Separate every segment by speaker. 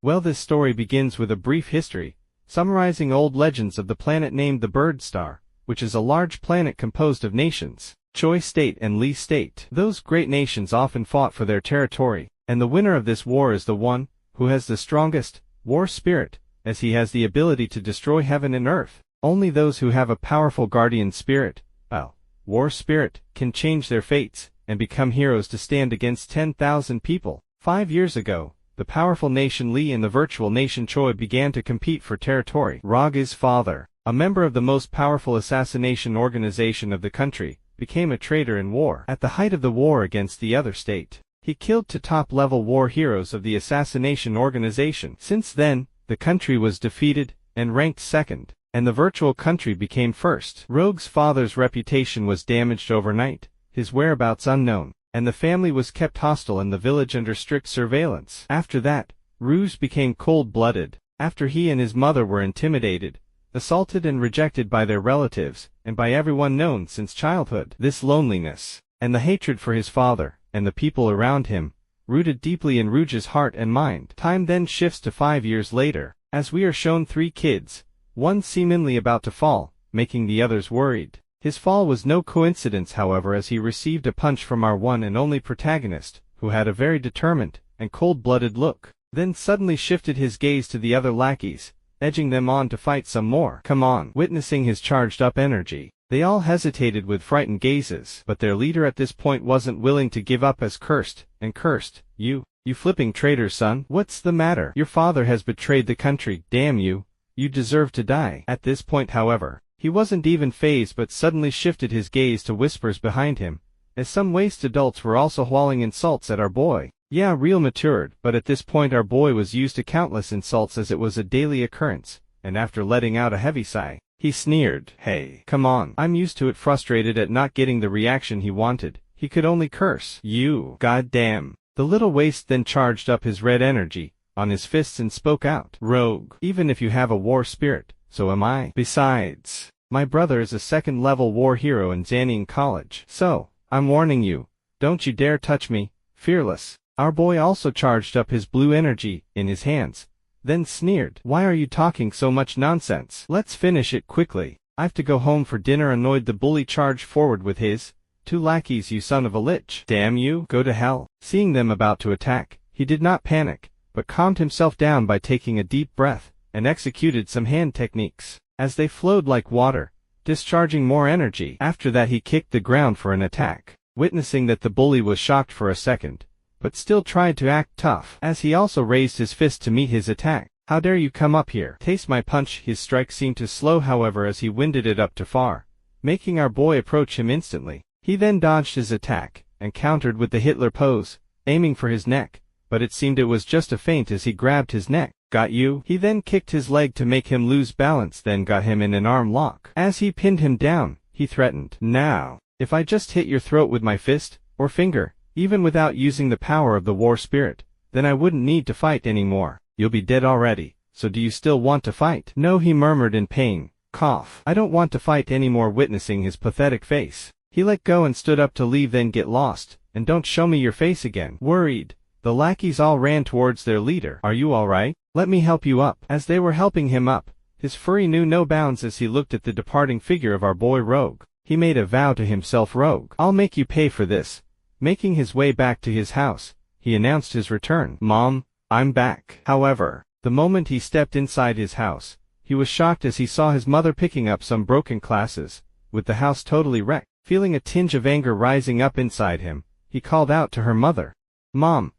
Speaker 1: Well, this story begins with a brief history, summarizing old legends of the planet named the Bird Star, which is a large planet composed of nations, Choi State and Lee State. Those great nations often fought for their territory, and the winner of this war is the one who has the strongest war spirit, as he has the ability to destroy heaven and earth. Only those who have a powerful guardian spirit, war spirit, can change their fates and become heroes to stand against 10,000 people. 5 years ago, the powerful nation Lee and the virtual nation Choi began to compete for territory. Raga's father, a member of the most powerful assassination organization of the country, became a traitor in war. At the height of the war against the other state, he killed 2 top-level war heroes of the assassination organization. Since then, the country was defeated and ranked second, and the virtual country became first. Rogue's father's reputation was damaged overnight, his whereabouts unknown, and the family was kept hostile in the village under strict surveillance. After that, Rouge became cold-blooded, after he and his mother were intimidated, assaulted and rejected by their relatives, and by everyone known since childhood. This loneliness, and the hatred for his father, and the people around him, rooted deeply in Rouge's heart and mind. Time then shifts to 5 years later, as we are shown 3 kids, one seemingly about to fall, making the others worried. His fall was no coincidence, however, as he received a punch from our one and only protagonist, who had a very determined and cold-blooded look, then suddenly shifted his gaze to the other lackeys, edging them on to fight some more. Come on. Witnessing his charged-up energy, they all hesitated with frightened gazes, but their leader at this point wasn't willing to give up as cursed. You flipping traitor, son. What's the matter? Your father has betrayed the country. Damn you. You deserve to die. At this point, however, he wasn't even fazed but suddenly shifted his gaze to whispers behind him, as some waste adults were also hauling insults at our boy. Yeah, real matured, but at this point our boy was used to countless insults as it was a daily occurrence, and after letting out a heavy sigh, he sneered. Hey, come on. I'm used to it. Frustrated at not getting the reaction he wanted, he could only curse. You, goddamn. The little waste then charged up his red energy on his fists and spoke out. Rogue, even if you have a war spirit, so am I. Besides, my brother is a second-level war hero in Zanian College. So, I'm warning you, don't you dare touch me, fearless. Our boy also charged up his blue energy in his hands, then sneered. Why are you talking so much nonsense? Let's finish it quickly. I've to go home for dinner. Annoyed, the bully charged forward with his 2 lackeys. You son of a lich. Damn you. Go to hell. Seeing them about to attack, he did not panic, but calmed himself down by taking a deep breath, and executed some hand techniques, as they flowed like water, discharging more energy. After that he kicked the ground for an attack. Witnessing that, the bully was shocked for a second, but still tried to act tough, as he also raised his fist to meet his attack. How dare you come up here? Taste my punch. His strike seemed to slow, however, as he winded it up too far, making our boy approach him instantly. He then dodged his attack, and countered with the Hitler pose, aiming for his neck, but it seemed it was just a feint as he grabbed his neck. Got you? He then kicked his leg to make him lose balance, then got him in an arm lock. As he pinned him down, he threatened. Now, if I just hit your throat with my fist, or finger, even without using the power of the war spirit, then I wouldn't need to fight anymore. You'll be dead already, so do you still want to fight? No, he murmured in pain. Cough. I don't want to fight anymore. Witnessing his pathetic face, he let go and stood up to leave. Then get lost, and don't show me your face again. Worried, the lackeys all ran towards their leader. Are you alright? Let me help you up. As they were helping him up, his fury knew no bounds as he looked at the departing figure of our boy Rogue. He made a vow to himself. Rogue, I'll make you pay for this. Making his way back to his house, he announced his return. Mom, I'm back. However, the moment he stepped inside his house, he was shocked as he saw his mother picking up some broken glasses, with the house totally wrecked. Feeling a tinge of anger rising up inside him, he called out to her mother. Mom,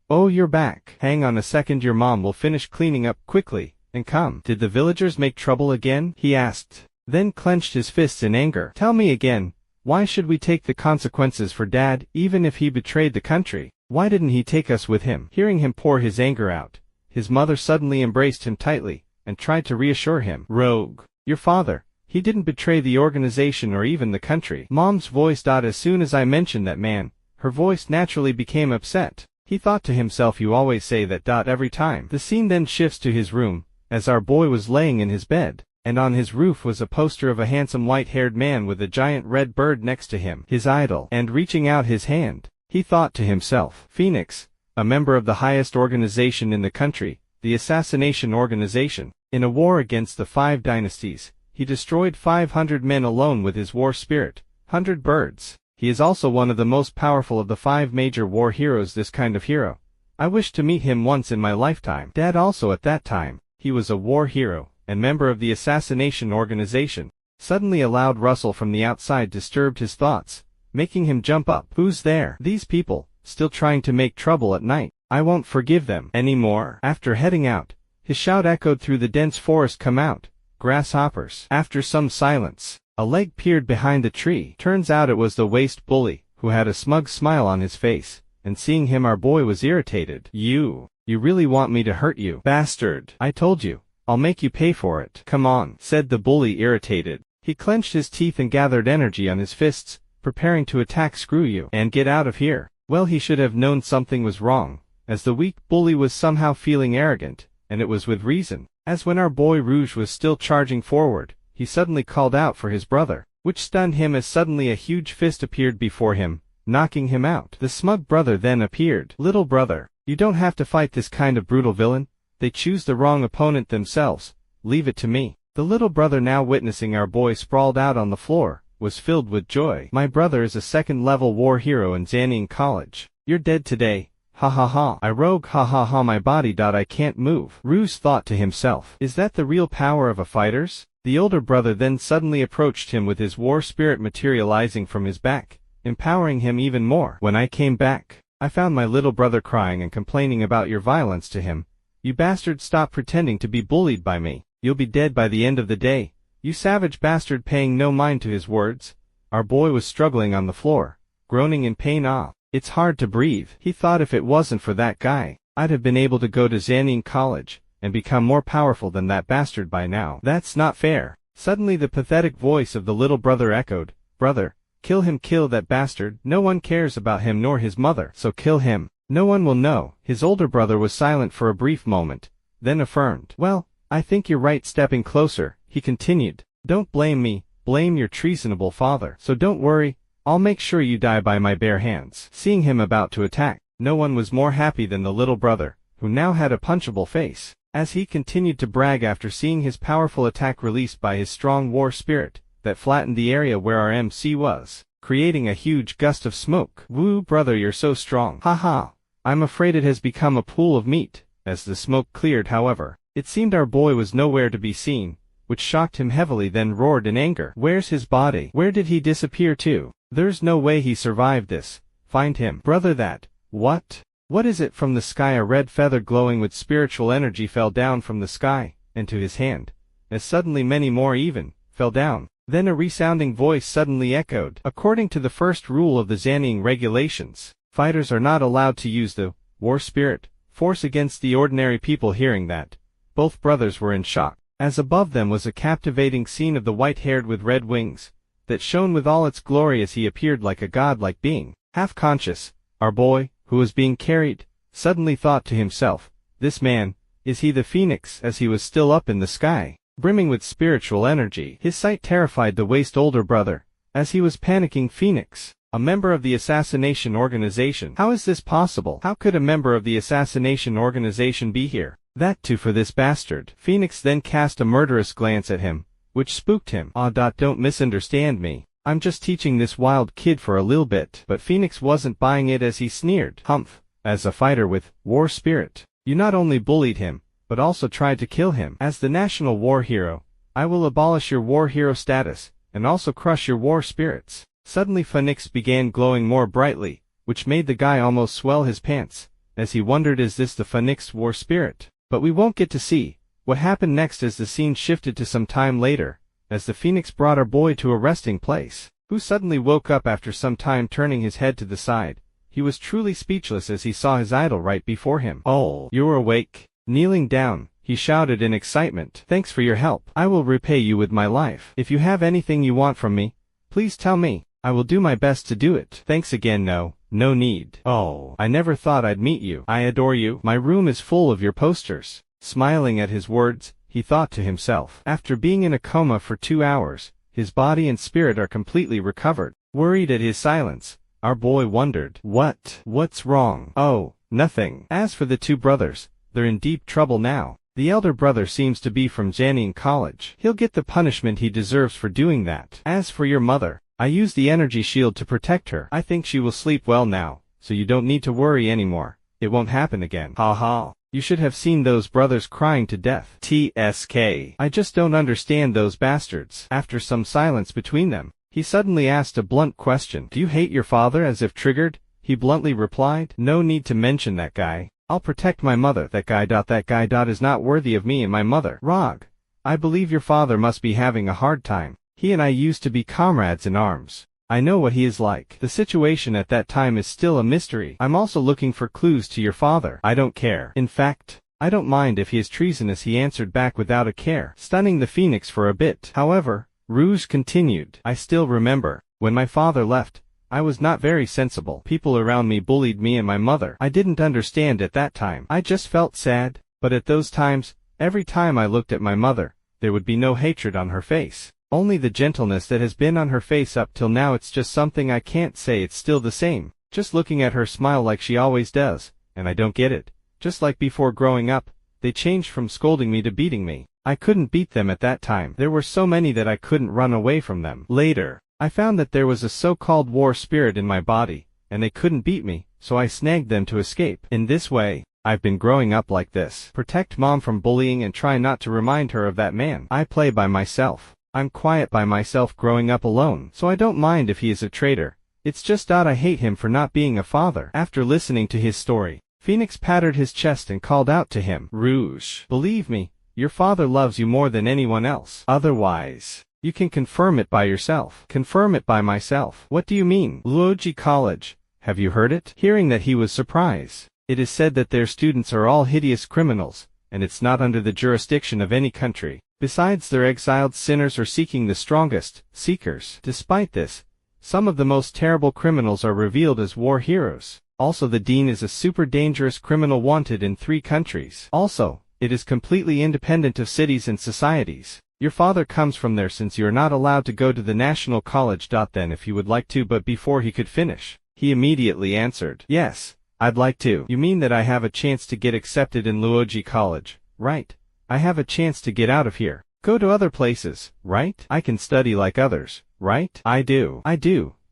Speaker 1: oh, you're back. Hang on a second, your mom will finish cleaning up quickly, and come. Did the villagers make trouble again? He asked, then clenched his fists in anger. Tell me again, why should we take the consequences for Dad, even if he betrayed the country? Why didn't he take us with him? Hearing him pour his anger out, his mother suddenly embraced him tightly, and tried to reassure him. Rogue, your father, he didn't betray the organization or even the country. Mom's voice. As soon as I mentioned that man, her voice naturally became upset. He thought to himself, you always say that. Every time. The scene then shifts to his room, as our boy was laying in his bed, and on his roof was a poster of a handsome white-haired man with a giant red bird next to him, his idol. And reaching out his hand, he thought to himself, Phoenix, a member of the highest organization in the country, the assassination organization. In a war against the 5 dynasties, he destroyed 500 men alone with his war spirit, 100 birds. He is also one of the most powerful of the 5 major war heroes. This kind of hero, I wish to meet him once in my lifetime. Dad also at that time, he was a war hero, and member of the assassination organization. Suddenly a loud rustle from the outside disturbed his thoughts, making him jump up. Who's there? These people, still trying to make trouble at night. I won't forgive them anymore. After heading out, his shout echoed through the dense forest. Come out, grasshoppers. After some silence, a leg peered behind the tree. Turns out it was the waste bully, who had a smug smile on his face, and seeing him our boy was irritated. You really want me to hurt you, bastard? I told you, I'll make you pay for it. Come on, said the bully irritated. He clenched his teeth and gathered energy on his fists, preparing to attack. Screw you, and get out of here. Well, he should have known something was wrong, as the weak bully was somehow feeling arrogant, and it was with reason, as when our boy Rouge was still charging forward, he suddenly called out for his brother, which stunned him as suddenly a huge fist appeared before him, knocking him out. The smug brother then appeared. Little brother, you don't have to fight this kind of brutal villain. They choose the wrong opponent themselves. Leave it to me. The little brother, now witnessing our boy sprawled out on the floor, was filled with joy. My brother is a 2nd-level war hero in Zanian College. You're dead today. Ha ha ha. I rogue. Ha ha ha. My body. I can't move. Rouge thought to himself. Is that the real power of a fighter's? The older brother then suddenly approached him with his war spirit materializing from his back, empowering him even more. When I came back, I found my little brother crying and complaining about your violence to him. You bastard, stop pretending to be bullied by me. You'll be dead by the end of the day. You savage bastard. Paying no mind to his words, our boy was struggling on the floor, groaning in pain. It's hard to breathe. He thought if it wasn't for that guy, I'd have been able to go to Zanian College, and become more powerful than that bastard by now. That's not fair. Suddenly the pathetic voice of the little brother echoed. Brother, kill him. Kill that bastard. No one cares about him nor his mother, so kill him. No one will know. His older brother was silent for a brief moment, then affirmed. Well, I think you're right. Stepping closer, he continued. Don't blame me, blame your treasonable father. So don't worry, I'll make sure you die by my bare hands. Seeing him about to attack, no one was more happy than the little brother, who now had a punchable face. As he continued to brag after seeing his powerful attack released by his strong war spirit, that flattened the area where our MC was, creating a huge gust of smoke. Woo, brother, you're so strong. Ha ha. I'm afraid it has become a pool of meat. As the smoke cleared, however, it seemed our boy was nowhere to be seen, which shocked him heavily. Then roared in anger. Where's his body? Where did he disappear to? There's no way he survived this. Find him. Brother, that. What? What is it? From the sky a red feather glowing with spiritual energy fell down from the sky, and to his hand, as suddenly many more even, fell down. Then a resounding voice suddenly echoed. According to the first rule of the Zanian regulations, fighters are not allowed to use the war spirit force against the ordinary people. Hearing that, both brothers were in shock, as above them was a captivating scene of the white-haired with red wings, that shone with all its glory as he appeared like a godlike being. Half conscious, our boy, who was being carried, suddenly thought to himself, this man, is he the phoenix? As he was still up in the sky, brimming with spiritual energy, his sight terrified the waste older brother, as he was panicking. Phoenix, a member of the assassination organization. How is this possible? How could a member of the assassination organization be here? That too for this bastard. Phoenix then cast a murderous glance at him, which spooked him. Don't misunderstand me. I'm just teaching this wild kid for a little bit. But Phoenix wasn't buying it as he sneered. Humph, as a fighter with war spirit, you not only bullied him, but also tried to kill him. As the national war hero, I will abolish your war hero status, and also crush your war spirits. Suddenly Phoenix began glowing more brightly, which made the guy almost swell his pants, as he wondered, is this the Phoenix war spirit? But we won't get to see what happened next as the scene shifted to some time later, as the Phoenix brought our boy to a resting place, who suddenly woke up after some time. Turning his head to the side, he was truly speechless as he saw his idol right before him. Oh, you're awake. Kneeling down, he shouted in excitement. Thanks for your help. I will repay you with my life. If you have anything you want from me, please tell me. I will do my best to do it. Thanks again. No need. Oh, I never thought I'd meet you. I adore you. My room is full of your posters. Smiling at his words, he thought to himself. After being in a coma for 2 hours, his body and spirit are completely recovered. Worried at his silence, our boy wondered. What's wrong? Oh, Nothing. As for the two brothers, they're in deep trouble now. The elder brother seems to be from Jiangning College. He'll get the punishment he deserves for doing that. As for your mother, I used the energy shield to protect her. I think she will sleep well now, so you don't need to worry anymore. It won't happen again. Ha ha. You should have seen those brothers crying to death. TSK. I just don't understand those bastards. After some silence between them, he suddenly asked a blunt question. Do you hate your father? As if triggered, he bluntly replied. No need to mention that guy. I'll protect my mother. That guy is not worthy of me and my mother. Rog, I believe your father must be having a hard time. He and I used to be comrades in arms. I know what he is like. The situation at that time is still a mystery. I'm also looking for clues to your father. I don't care. In fact, I don't mind if he is treasonous, he answered back without a care, stunning the phoenix for a bit. However, Rouge continued. I still remember, when my father left, I was not very sensible. People around me bullied me and my mother. I didn't understand at that time. I just felt sad, but at those times, every time I looked at my mother, there would be no hatred on her face. Only the gentleness that has been on her face up till now. It's just something I can't say. It's still the same. Just looking at her smile like she always does, and I don't get it. Just like before growing up, they changed from scolding me to beating me. I couldn't beat them at that time. There were so many that I couldn't run away from them. Later, I found that there was a so-called war spirit in my body, and they couldn't beat me, so I snagged them to escape. In this way, I've been growing up like this. Protect mom from bullying and try not to remind her of that man. I play by myself. I'm quiet by myself growing up alone, so I don't mind if he is a traitor. It's just that I hate him for not being a father. After listening to his story, Phoenix patted his chest and called out to him. Rouge, believe me, your father loves you more than anyone else. Otherwise, you can confirm it by yourself. Confirm it by myself. What do you mean? Luoji College. Have you heard it? Hearing that, he was surprised. It is said that their students are all hideous criminals, and it's not under the jurisdiction of any country. Besides, they're exiled sinners or seeking the strongest, seekers. Despite this, some of the most terrible criminals are revealed as war heroes. Also, the dean is a super dangerous criminal wanted in 3 countries. Also, it is completely independent of cities and societies. Your father comes from there since you are not allowed to go to the national college. Then if you would like to, but before he could finish, he immediately answered, yes, I'd like to. You mean that I have a chance to get accepted in Luoji College, right? I have a chance to get out of here. Go to other places, right? I can study like others, right? I do.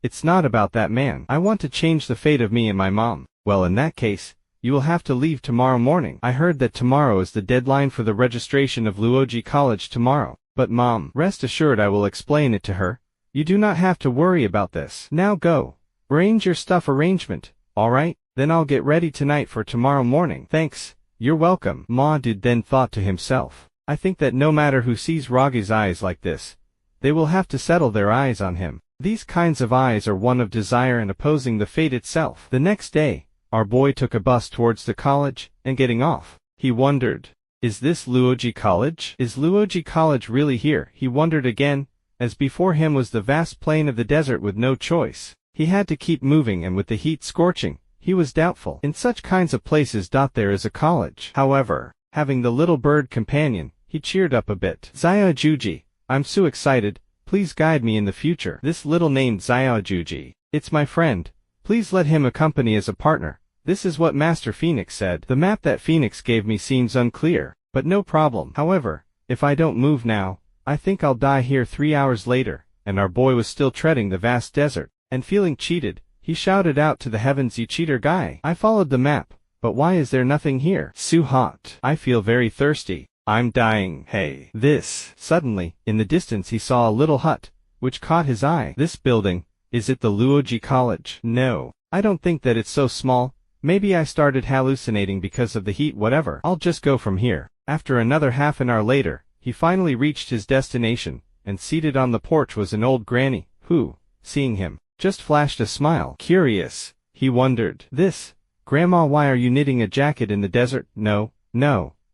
Speaker 1: It's not about that, man. I want to change the fate of me and my mom. Well, in that case, you will have to leave tomorrow morning. I heard that tomorrow is the deadline for the registration of Luoji College tomorrow. But mom, rest assured I will explain it to her. You do not have to worry about this. Now go. Arrange your stuff. Arrangement. Alright, then I'll get ready tonight for tomorrow morning. Thanks. You're welcome. Ma Dude then thought to himself. I think that no matter who sees Ragi's eyes like this, they will have to settle their eyes on him. These kinds of eyes are one of desire and opposing the fate itself. The next day, our boy took a bus towards the college, and getting off, he wondered, is this Luoji College? Is Luoji College really here? He wondered again, as before him was the vast plain of the desert with no choice. He had to keep moving, and with the heat scorching, he was doubtful. In such kinds of places, there is a college. However, having the little bird companion, he cheered up a bit. Zaya Juji, I'm so excited, please guide me in the future. This little named Zaya Juji, it's my friend, please let him accompany as a partner. This is what Master Phoenix said. The map that Phoenix gave me seems unclear, but no problem. However, if I don't move now, I think I'll die here. 3 hours later, and our boy was still treading the vast desert, and feeling cheated, he shouted out to the heavens, you cheater guy. I followed the map, but why is there nothing here? So hot. I feel very thirsty. I'm dying. Hey. This. Suddenly, in the distance he saw a little hut, which caught his eye. This building, is it the Luoji College? No. I don't think that it's so small. Maybe I started hallucinating because of the heat. Whatever. I'll just go from here. After another half an hour later, he finally reached his destination, and seated on the porch was an old granny, who, seeing him, just flashed a smile. Curious, he wondered. This, Grandma, why are you knitting a jacket in the desert? No,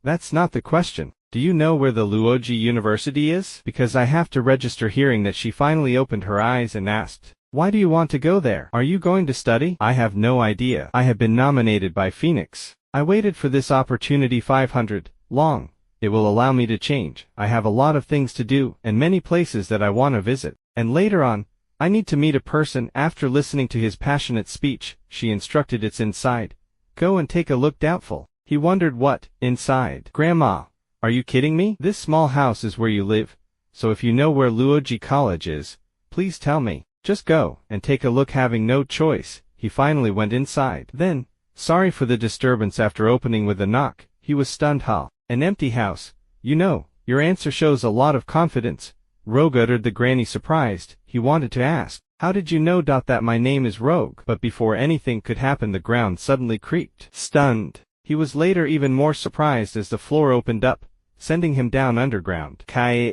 Speaker 1: that's not the question. Do you know where the Luoji University is? Because I have to register. Hearing that, she finally opened her eyes and asked, why do you want to go there? Are you going to study? I have no idea. I have been nominated by Phoenix. I waited for this opportunity 500 long. It will allow me to change. I have a lot of things to do, and many places that I want to visit. And later on, I need to meet a person. After listening to his passionate speech, she instructed it's inside. Go and take a look. Doubtful. He wondered what, inside. Grandma, are you kidding me? This small house is where you live, so if you know where Luoji College is, please tell me. Just go and take a look. Having no choice, he finally went inside. Then, sorry for the disturbance. After opening with a knock, he was stunned. Ha! An empty house. You know, your answer shows a lot of confidence. Rogue, uttered the granny, surprised. He wanted to ask, how did you know that my name is Rogue? But before anything could happen, the ground suddenly creaked. Stunned, he was later even more surprised as the floor opened up, sending him down underground. Ka-a-a-a-a-a-a,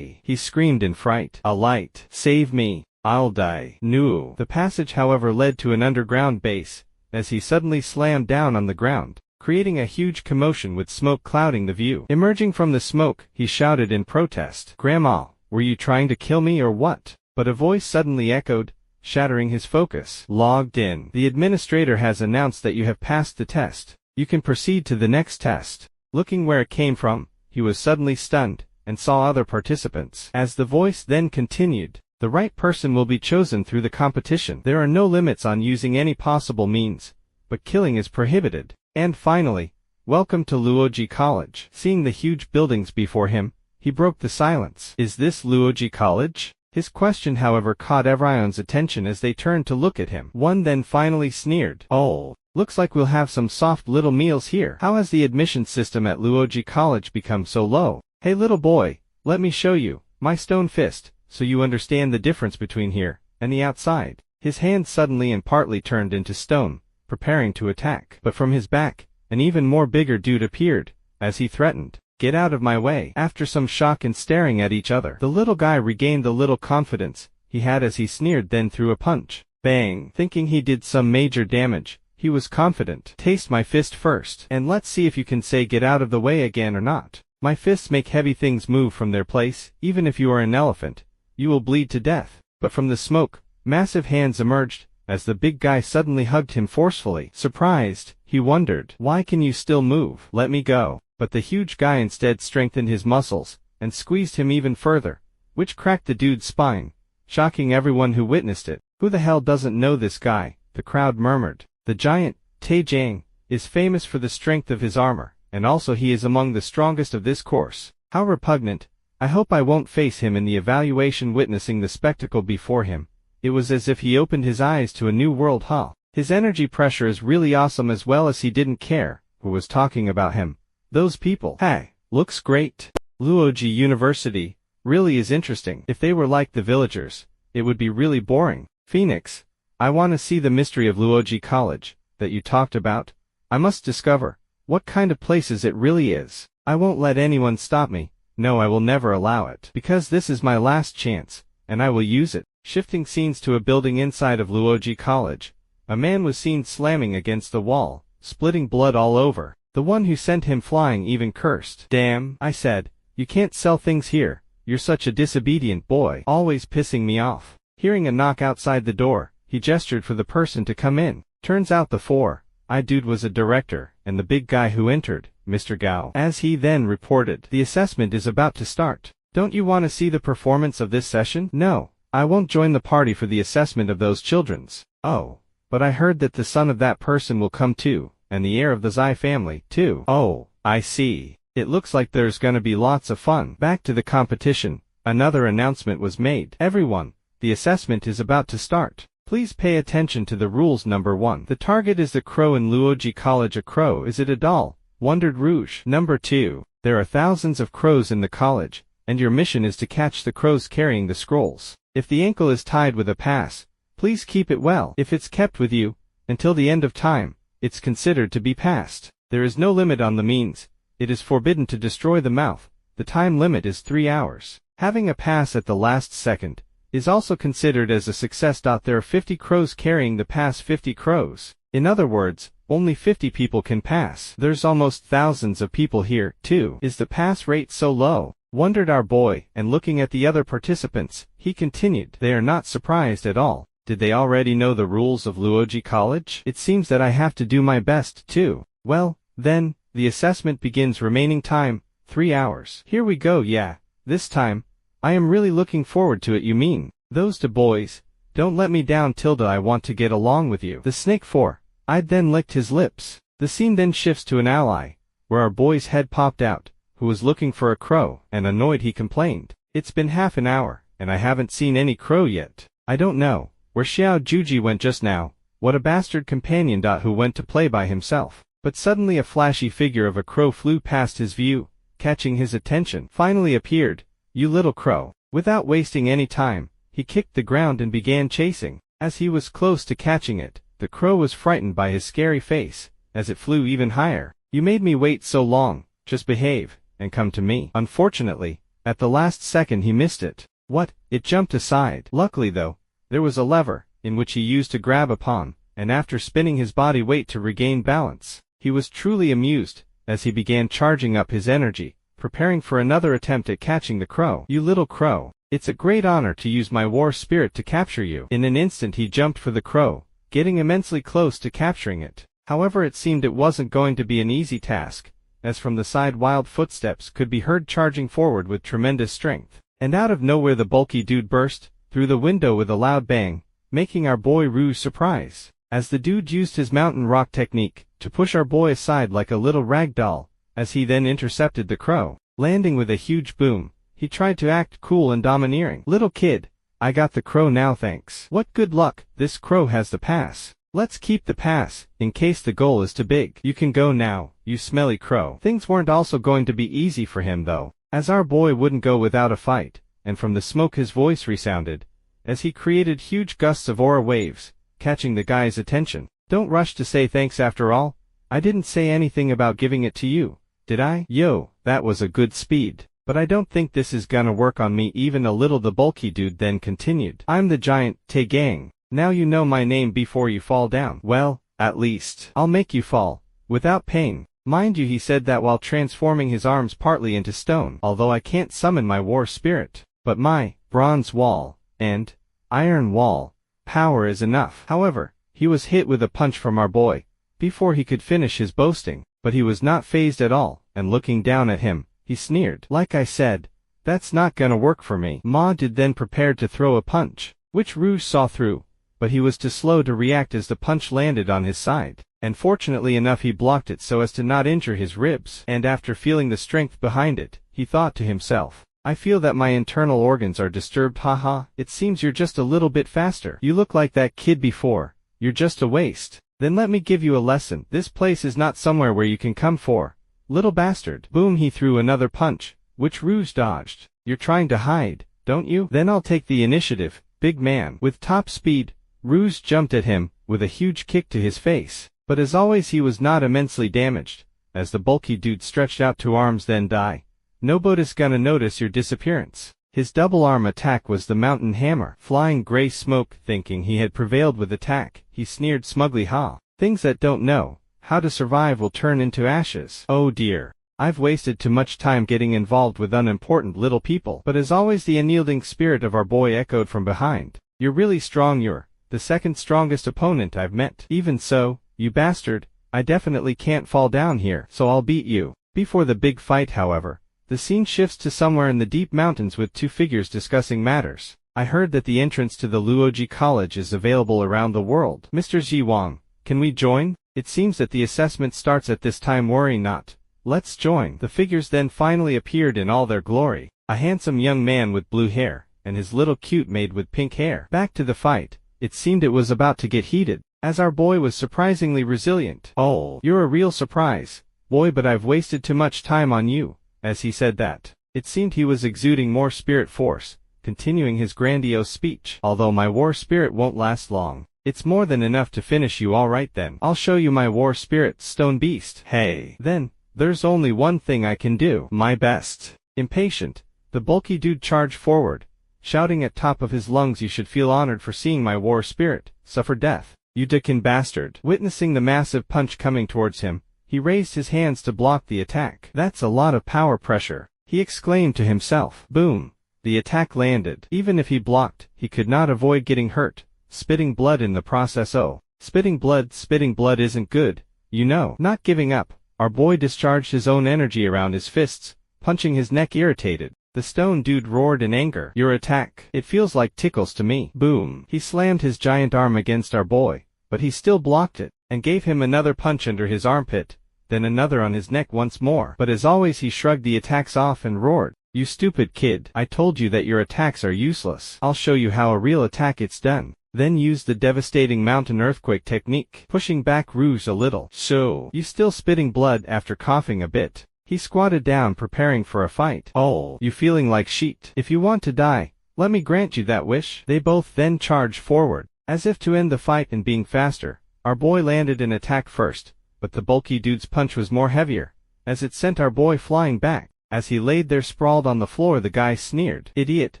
Speaker 1: he screamed in fright. A light. Save me. I'll die. No. The passage, however, led to an underground base, as he suddenly slammed down on the ground, creating a huge commotion with smoke clouding the view. Emerging from the smoke, he shouted in protest. Grandma, were you trying to kill me or what? But a voice suddenly echoed, shattering his focus. Logged in. The administrator has announced that you have passed the test. You can proceed to the next test. Looking where it came from, he was suddenly stunned, and saw other participants. As the voice then continued, the right person will be chosen through the competition. There are no limits on using any possible means, but killing is prohibited. And finally, welcome to Luoji College. Seeing the huge buildings before him, he broke the silence. Is this Luoji College? His question, however, caught everyone's attention as they turned to look at him. One then finally sneered. Oh, looks like we'll have some soft little meals here. How has the admission system at Luoji College become so low? Hey little boy, let me show you my stone fist, so you understand the difference between here and the outside. His hand suddenly and partly turned into stone, preparing to attack. But from his back, an even more bigger dude appeared, as he threatened, get out of my way. After some shock and staring at each other, the little guy regained the little confidence he had as he sneered, then threw a punch. Bang! Thinking he did some major damage, he was confident. Taste my fist first, and let's see if you can say get out of the way again or not. My fists make heavy things move from their place. Even if you are an elephant, you will bleed to death. But from the smoke, massive hands emerged, as the big guy suddenly hugged him forcefully. Surprised, he wondered, why can you still move? Let me go. But the huge guy instead strengthened his muscles, and squeezed him even further, which cracked the dude's spine, shocking everyone who witnessed it. Who the hell doesn't know this guy? The crowd murmured. The giant, Taejang, is famous for the strength of his armor, and also he is among the strongest of this course. How repugnant. I hope I won't face him in the evaluation. Witnessing the spectacle before him, it was as if he opened his eyes to a new world. His energy pressure is really awesome, as well as he didn't care who was talking about him. Those people. Hey, looks great. Luoji University really is interesting. If they were like the villagers, it would be really boring. Phoenix, I want to see the mystery of Luoji College that you talked about. I must discover what kind of places it really is. I won't let anyone stop me. No, I will never allow it. Because this is my last chance, and I will use it. Shifting scenes to a building inside of Luoji College, a man was seen slamming against the wall, splitting blood all over. The one who sent him flying even cursed. Damn, I said, you can't sell things here. You're such a disobedient boy, always pissing me off. Hearing a knock outside the door, he gestured for the person to come in. Turns out the 4-eyed dude was a director, and the big guy who entered, Mr. Gao. As he then reported, the assessment is about to start. Don't you want to see the performance of this session? No, I won't join the party for the assessment of those children's. Oh, but I heard that the son of that person will come too, and the heir of the Zai family, too. Oh, I see. It looks like there's gonna be lots of fun. Back to the competition, another announcement was made. Everyone, the assessment is about to start. Please pay attention to the rules. Number 1. The target is the crow in Luoji College. A crow, is it a doll? Wondered Rouge. Number 2. There are thousands of crows in the college, and your mission is to catch the crows carrying the scrolls. If the ankle is tied with a pass, please keep it well. If it's kept with you until the end of time, it's considered to be passed. There is no limit on the means. It is forbidden to destroy the mouth. The time limit is 3 hours. Having a pass at the last second is also considered as a success. There are 50 crows carrying the pass. 50 crows. In other words, only 50 people can pass. There's almost thousands of people here, too. Is the pass rate so low? Wondered our boy, and looking at the other participants, he continued. They are not surprised at all. Did they already know the rules of Luoji College? It seems that I have to do my best, too. Well, then, the assessment begins. Remaining time, 3 hours. Here we go. Yeah, this time, I am really looking forward to it. You mean, those two boys, don't let me down. Tilda, I want to get along with you. The snake 4, I'd then licked his lips. The scene then shifts to an ally, where our boy's head popped out, who was looking for a crow, and annoyed he complained. It's been half an hour, and I haven't seen any crow yet. I don't know where Xiao Juji went just now. What a bastard companion. Who went to play by himself. But suddenly a flashy figure of a crow flew past his view, catching his attention. Finally appeared, you little crow. Without wasting any time, he kicked the ground and began chasing. As he was close to catching it, the crow was frightened by his scary face, as it flew even higher. You made me wait so long, just behave, and come to me. Unfortunately, at the last second he missed it. What? It jumped aside. Luckily though, there was a lever, in which he used to grab upon, and after spinning his body weight to regain balance, he was truly amused, as he began charging up his energy, preparing for another attempt at catching the crow. You little crow, it's a great honor to use my war spirit to capture you. In an instant he jumped for the crow, getting immensely close to capturing it. However, it seemed it wasn't going to be an easy task, as from the side wild footsteps could be heard charging forward with tremendous strength. And out of nowhere the bulky dude burst through the window with a loud bang, making our boy Rouge surprise. As the dude used his mountain rock technique to push our boy aside like a little rag doll, as he then intercepted the crow. Landing with a huge boom, he tried to act cool and domineering. Little kid, I got the crow now, thanks. What good luck, this crow has the pass. Let's keep the pass, in case the goal is too big. You can go now, you smelly crow. Things weren't also going to be easy for him though, as our boy wouldn't go without a fight, and from the smoke his voice resounded, as he created huge gusts of aura waves, catching the guy's attention. Don't rush to say thanks after all. I didn't say anything about giving it to you, did I? Yo, that was a good speed. But I don't think this is gonna work on me even a little, the bulky dude then continued. I'm the giant, Tae Gang. Now you know my name before you fall down. Well, at least, I'll make you fall, without pain. Mind you, he said that while transforming his arms partly into stone. Although I can't summon my war spirit, but my bronze wall and iron wall power is enough. However, he was hit with a punch from our boy before he could finish his boasting, but he was not fazed at all, and looking down at him, he sneered. Like I said, that's not gonna work for me. Ma did then prepared to throw a punch, which Rouge saw through, but he was too slow to react as the punch landed on his side, and fortunately enough he blocked it so as to not injure his ribs. And after feeling the strength behind it, he thought to himself, I feel that my internal organs are disturbed. Haha, it seems you're just a little bit faster. You look like that kid before, you're just a waste. Then let me give you a lesson. This place is not somewhere where you can come for, little bastard. Boom, he threw another punch, which Rouge dodged. You're trying to hide, don't you? Then I'll take the initiative, big man. With top speed, Rouge jumped at him, with a huge kick to his face. But as always he was not immensely damaged, as the bulky dude stretched out two arms. Then die. Nobody's gonna notice your disappearance. His double arm attack was the mountain hammer. Flying gray smoke, thinking he had prevailed with attack, he sneered smugly, ha. Things that don't know how to survive will turn into ashes. Oh dear. I've wasted too much time getting involved with unimportant little people. But as always the unyielding spirit of our boy echoed from behind. You're really strong, you're the second strongest opponent I've met. Even so, you bastard, I definitely can't fall down here, so I'll beat you. Before the big fight, however, the scene shifts to somewhere in the deep mountains with two figures discussing matters. I heard that the entrance to the Luoji College is available around the world. Mr. Ji Wang, can we join? It seems that the assessment starts at this time. Worry not. Let's join. The figures then finally appeared in all their glory. A handsome young man with blue hair, and his little cute maid with pink hair. Back to the fight. It seemed it was about to get heated, as our boy was surprisingly resilient. Oh, you're a real surprise, boy, but I've wasted too much time on you. As he said that, it seemed he was exuding more spirit force, continuing his grandiose speech. Although my war spirit won't last long, it's more than enough to finish you. All right then, I'll show you my war spirit, stone beast. Hey, then, there's only one thing I can do, my best. Impatient, the bulky dude charged forward, shouting at top of his lungs, you should feel honored for seeing my war spirit suffer death, you dickin' bastard. Witnessing the massive punch coming towards him, he raised his hands to block the attack. That's a lot of power pressure, he exclaimed to himself. Boom. The attack landed. Even if he blocked, he could not avoid getting hurt, spitting blood in the process. Oh, spitting blood isn't good, you know. Not giving up, our boy discharged his own energy around his fists, punching his neck irritated. The stone dude roared in anger. Your attack, it feels like tickles to me. Boom. He slammed his giant arm against our boy, but he still blocked it. and gave him another punch under his armpit, then another on his neck once more. But as always he shrugged the attacks off and roared, "You stupid kid, I told you that your attacks are useless. I'll show you how a real attack it's done." Then used the devastating mountain earthquake technique, pushing back Rouge a little. "So, you still spitting blood?" After coughing a bit, he squatted down preparing for a fight. "Oh, you feeling like shit? If you want to die, let me grant you that wish." They both then charged forward, as if to end the fight and being faster. Our boy landed an attack first, but the bulky dude's punch was more heavier, as it sent our boy flying back. As he laid there sprawled on the floor, the guy sneered, "Idiot,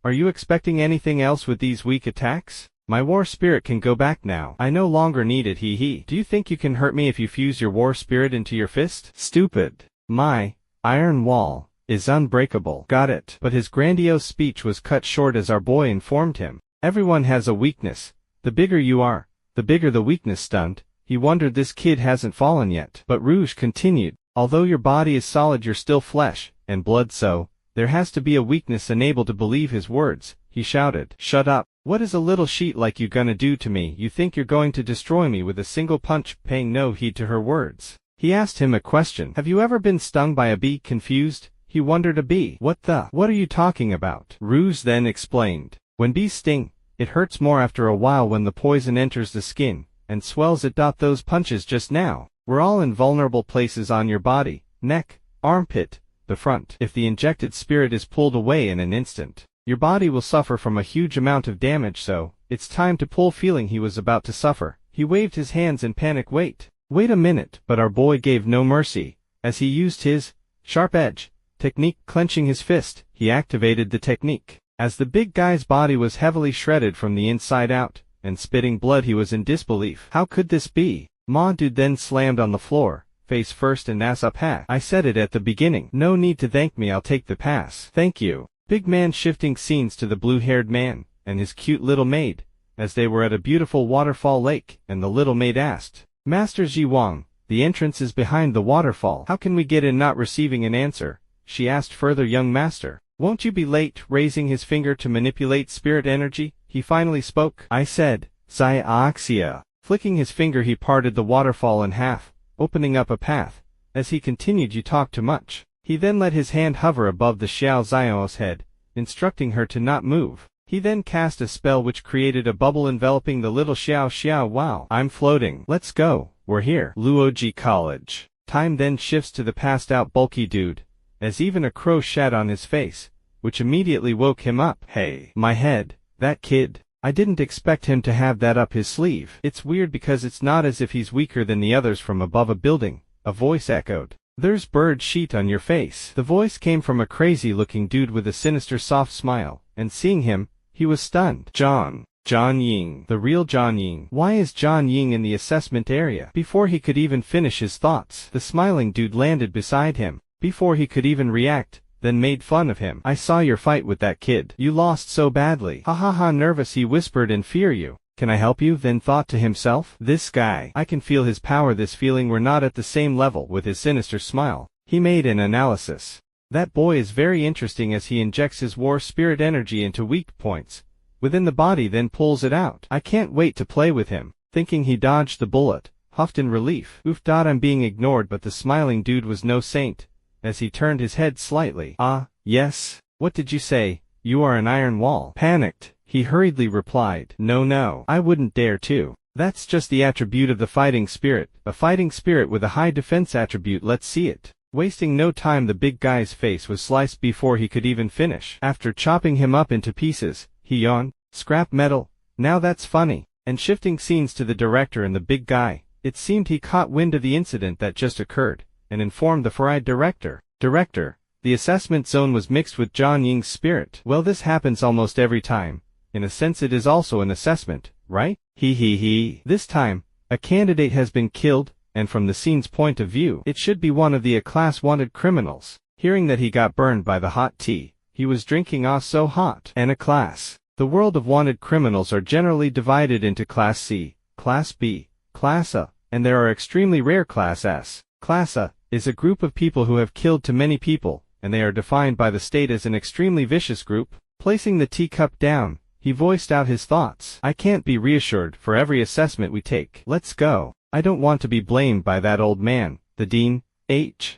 Speaker 1: are you expecting anything else with these weak attacks? My war spirit can go back now. I no longer need it, hee hee. Do you think you can hurt me if you fuse your war spirit into your fist? Stupid. My iron wall is unbreakable." Got it. But his grandiose speech was cut short as our boy informed him, "Everyone has a weakness. The bigger you are, the bigger the weakness." Stunned, he wondered this kid hasn't fallen yet. But Rouge continued, "Although your body is solid, you're still flesh and blood, so there has to be a weakness." Unable to believe his words, he shouted, "Shut up. What is a little sheet like you gonna do to me? You think you're going to destroy me with a single punch?" Paying no heed to her words, he asked him a question. "Have you ever been stung by a bee?" Confused, he wondered, "A bee? What are you talking about?" Rouge then explained, "When bees sting, it hurts more after a while when the poison enters the skin and swells it. Those punches just now were all in vulnerable places on your body, neck, armpit, the front. If the injected spirit is pulled away in an instant, your body will suffer from a huge amount of damage, so it's time to pull." Feeling he was about to suffer, he waved his hands in panic. Wait a minute." But our boy gave no mercy, as he used his sharp edge technique. Clenching his fist, he activated the technique. As the big guy's body was heavily shredded from the inside out, and spitting blood, he was in disbelief. How could this be? Ma dude then slammed on the floor, face first and ass up. "Ha, I said it at the beginning. No need to thank me, I'll take the pass." "Thank you." Big man shifting scenes to the blue-haired man and his cute little maid, as they were at a beautiful waterfall lake, and the little maid asked, "Master Ji Wang, the entrance is behind the waterfall. How can we get in?" Not receiving an answer, she asked further, "Young master, won't you be late?" Raising his finger to manipulate spirit energy, he finally spoke. "I said, Xia." Flicking his finger, he parted the waterfall in half, opening up a path. As he continued, "You talk too much." He then let his hand hover above the Xiao Xiao's head, instructing her to not move. He then cast a spell which created a bubble enveloping the little Xiao. "Wow, I'm floating. Let's go. We're here." Luoji College. Time then shifts to the passed out bulky dude, as even a crow shat on his face, which immediately woke him up. "Hey, my head, that kid. I didn't expect him to have that up his sleeve. It's weird because it's not as if he's weaker than the others." From above a building, a voice echoed, "There's bird sheet on your face." The voice came from a crazy-looking dude with a sinister soft smile, and seeing him, he was stunned. John Ying. The real John Ying. Why is John Ying in the assessment area? Before he could even finish his thoughts, the smiling dude landed beside him. Before he could even react, then made fun of him. "I saw your fight with that kid. You lost so badly. Ha ha ha." Nervous, he whispered in fear, "You. Can I help you?" Then thought to himself, "This guy, I can feel his power." This feeling we're not at the same level. With his sinister smile, he made an analysis. That boy is very interesting, as he injects his war spirit energy into weak points within the body, then pulls it out. I can't wait to play with him. Thinking he dodged the bullet, huffed in relief. Oof. I'm being ignored. But the smiling dude was no saint, as he turned his head slightly. "Ah, yes. What did you say? You are an iron wall." Panicked, he hurriedly replied, No, I wouldn't dare to. That's just the attribute of the fighting spirit, a fighting spirit with a high defense attribute. Let's see it." Wasting no time, the big guy's face was sliced before he could even finish. After chopping him up into pieces, he yawned, "Scrap metal, now that's funny." And shifting scenes to the director and the big guy, it seemed he caught wind of the incident that just occurred, and informed the fried director, "Director, the assessment zone was mixed with John Ying's spirit." "Well, this happens almost every time. In a sense it is also an assessment, right? He. This time, a candidate has been killed, and from the scene's point of view, it should be one of the A-class wanted criminals." Hearing that he got burned by the hot tea he was drinking, so hot. And A-class. The world of wanted criminals are generally divided into Class C, Class B, Class A, and there are extremely rare Class S. Class A is a group of people who have killed too many people, and they are defined by the state as an extremely vicious group. Placing the teacup down, he voiced out his thoughts. "I can't be reassured for every assessment we take. Let's go." I don't want to be blamed by that old man, the dean.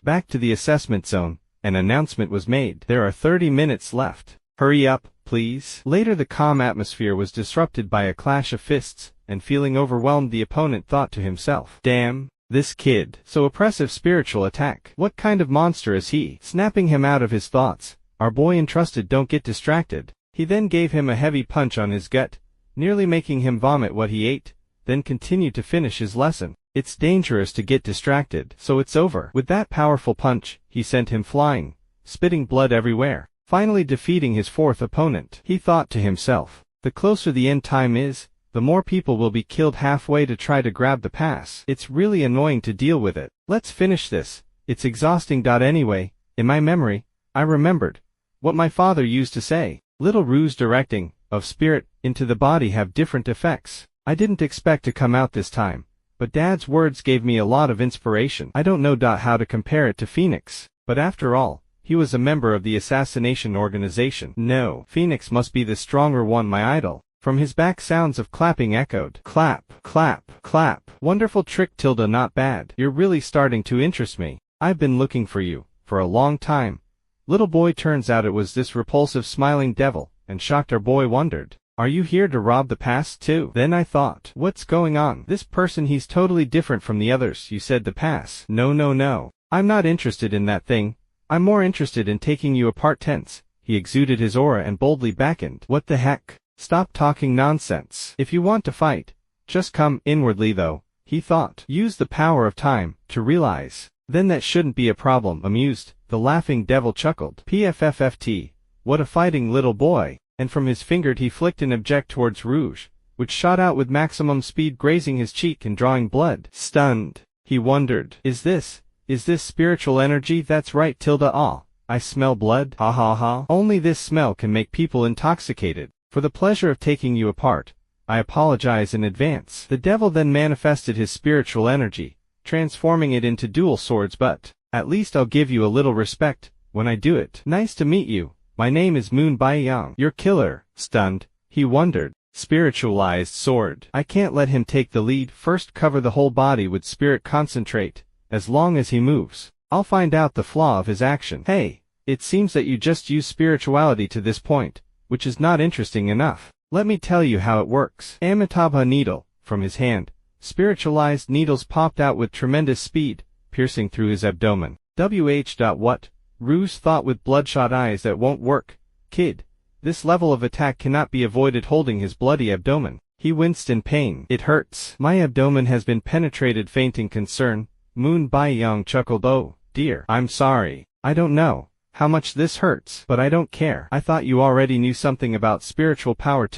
Speaker 1: Back to the assessment zone, an announcement was made. There are 30 minutes left. Hurry up, please. Later the calm atmosphere was disrupted by a clash of fists, and feeling overwhelmed the opponent thought to himself, damn, this kid. So oppressive spiritual attack. What kind of monster is he? Snapping him out of his thoughts, our boy entrusted don't get distracted. He then gave him a heavy punch on his gut, nearly making him vomit what he ate, then continued to finish his lesson. It's dangerous to get distracted, so it's over. With that powerful punch, he sent him flying, spitting blood everywhere. Finally defeating his fourth opponent, he thought to himself, the closer the end time is, the more people will be killed halfway to try to grab the pass. It's really annoying to deal with it. Let's finish this. It's exhausting. Anyway, in my memory, I remembered what my father used to say. Little ruse directing of spirit into the body have different effects. I didn't expect to come out this time, but Dad's words gave me a lot of inspiration. I don't know how to compare it to Phoenix, but after all, he was a member of the assassination organization. No, Phoenix must be the stronger one, my idol. From his back sounds of clapping echoed. Clap, clap, clap. Wonderful trick, not bad. You're really starting to interest me. I've been looking for you for a long time. Little boy, turns out it was this repulsive smiling devil, and shocked our boy wondered, are you here to rob the past too? Then I thought, what's going on? This person, he's totally different from the others. You said the pass. No. I'm not interested in that thing. I'm more interested in taking you apart. Tense. He exuded his aura and boldly beckoned. What the heck? Stop talking nonsense. If you want to fight, just come. Inwardly though, he thought, use the power of time to realize. Then that shouldn't be a problem. Amused, the laughing devil chuckled. PFFFT, what a fighting little boy. And from his finger he flicked an object towards Rouge, which shot out with maximum speed, grazing his cheek and drawing blood. Stunned, he wondered, is this spiritual energy? That's right, I smell blood. Ha ha ha. Only this smell can make people intoxicated. For the pleasure of taking you apart, I apologize in advance. The devil then manifested his spiritual energy, transforming it into dual swords, but at least I'll give you a little respect when I do it. Nice to meet you. My name is Moon Baiyang. Your killer. Stunned, he wondered. Spiritualized sword. I can't let him take the lead. First cover the whole body with spirit concentrate. As long as he moves, I'll find out the flaw of his action. Hey, it seems that you just use spirituality to this point, which is not interesting enough. Let me tell you how it works. Amitabha needle. From his hand, spiritualized needles popped out with tremendous speed, piercing through his abdomen. What? Ruse thought with bloodshot eyes. That won't work, kid. This level of attack cannot be avoided. Holding his bloody abdomen, he winced in pain. It hurts. My abdomen has been penetrated. Fainting concern, Moon Baiyang chuckled. Oh, dear. I'm sorry. I don't know how much this hurts, but I don't care. I thought you already knew something about spiritual power,